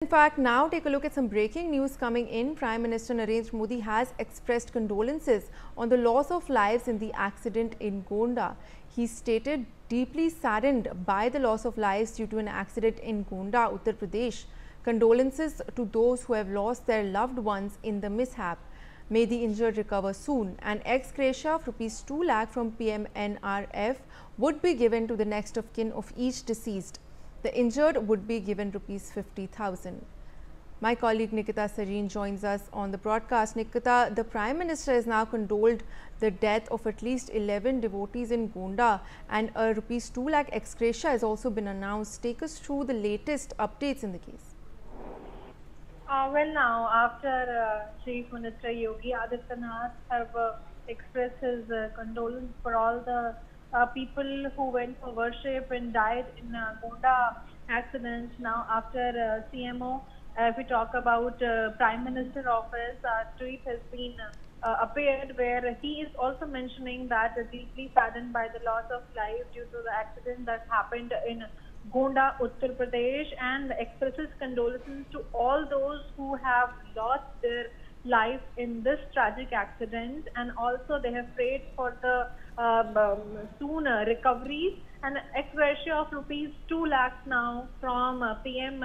In fact, now take a look at some breaking news coming in. Prime Minister Narendra Modi has expressed condolences on the loss of lives in the accident in Gonda. He stated, deeply saddened by the loss of lives due to an accident in Gonda, Uttar Pradesh. Condolences to those who have lost their loved ones in the mishap. May the injured recover soon. An ex gratia of ₹2 lakh from PM-NRF would be given to the next of kin of each deceased. The injured would be given ₹50,000. My colleague Nikita Sareen joins us on the broadcast. Nikita, the Prime Minister has now condoled the death of at least 11 devotees in Gonda, and a ₹2 lakh ex gratia has also been announced. Take us through the latest updates in the case. Well, now, after Chief Minister Yogi Adityanath have expressed his condolence for all the people who went for worship and died in Gonda accident. Now, after CMO, if we talk about Prime Minister office, tweet has been appeared where he is also mentioning that deeply saddened by the loss of life due to the accident that happened in Gonda, Uttar Pradesh, and expresses condolences to all those who have lost their life in this tragic accident, and also they have prayed for the soon recovery. And ex gratia of ₹2 lakhs now from PM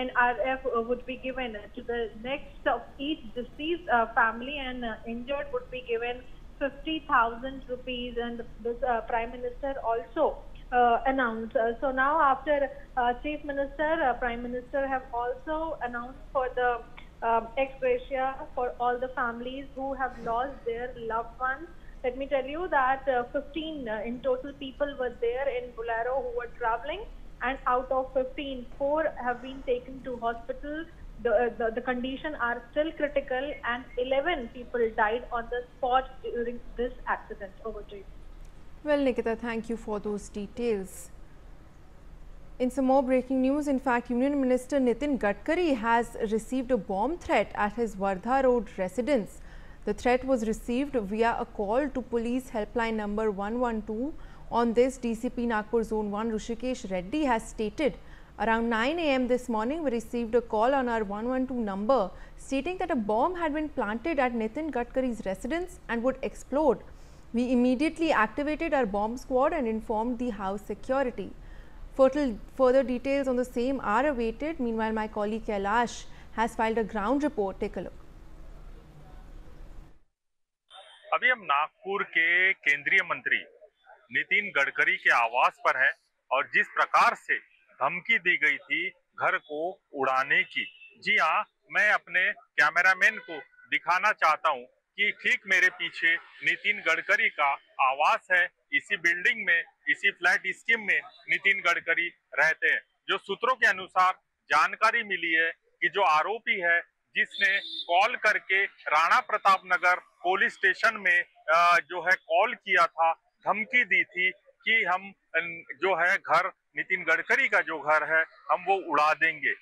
NRF would be given to the next of each deceased family, and injured would be given ₹50,000. And this Prime Minister also announced. So now, after Chief Minister, Prime Minister have also announced for the ex gratia for all the families who have lost their loved ones. Let me tell you that 15 in total people were there in Bolero who were traveling, and out of 15, 4 have been taken to hospital. The condition are still critical, and 11 people died on the spot during this accident. Over to you. Well, Nikita, thank you for those details. In some more breaking news, in fact, Union Minister Nitin Gadkari has received a bomb threat at his Wardha Road residence. The threat was received via a call to police helpline number 112. On this, DCP Nagpur Zone 1 Rushikesh Reddy has stated, around 9 AM this morning, we received a call on our 112 number stating that a bomb had been planted at Nitin Gadkari's residence and would explode. We immediately activated our bomb squad and informed the house security. Further details on the same are awaited. Meanwhile, my colleague Kailash has filed a ground report. Take a look. अभी हम नागपुर के केंद्रीय मंत्री नितिन गडकरी के आवास पर हैं और जिस प्रकार से धमकी दी गई थी घर को उड़ाने की, जी हाँ, मैं अपने कैमरामैन को दिखाना चाहता हूं कि ठीक मेरे पीछे नितिन गडकरी का आवास है। इसी बिल्डिंग में, इसी फ्लैट स्कीम में नितिन गडकरी रहते हैं। जो सूत्रों के अनुसार जानकारी मिली है कि जो आरोपी है जिसने कॉल करके राणा प्रताप नगर पुलिस स्टेशन में जो है कॉल किया था, धमकी दी थी कि हम जो है घर, नितिन गडकरी का जो घर है, हम वो उड़ा देंगे।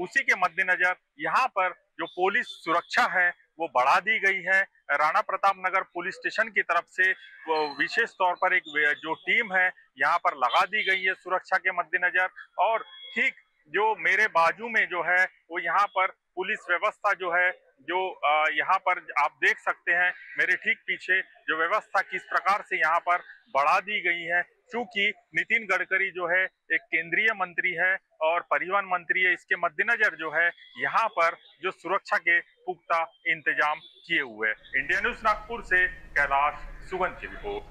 उसी के मद्देनजर यहाँ पर जो पुलिस सुरक्षा है वो बढ़ा दी गई है। राणा प्रताप नगर पुलिस स्टेशन की तरफ से विशेष तौर पर एक जो टीम है यहाँ पर लगा दी गई है सुरक्षा के मद्देनजर। और ठीक जो मेरे बाजू में जो है वो यहाँ पर पुलिस व्यवस्था जो है, जो यहाँ पर आप देख सकते हैं मेरे ठीक पीछे जो व्यवस्था किस प्रकार से यहाँ पर बढ़ा दी गई है। चूंकि नितिन गडकरी जो है एक केंद्रीय मंत्री है और परिवहन मंत्री है, इसके मद्देनजर जो है यहाँ पर जो सुरक्षा के पुख्ता इंतजाम किए हुए हैं। इंडिया न्यूज नागपुर से कैलाश सुगन की रिपोर्ट।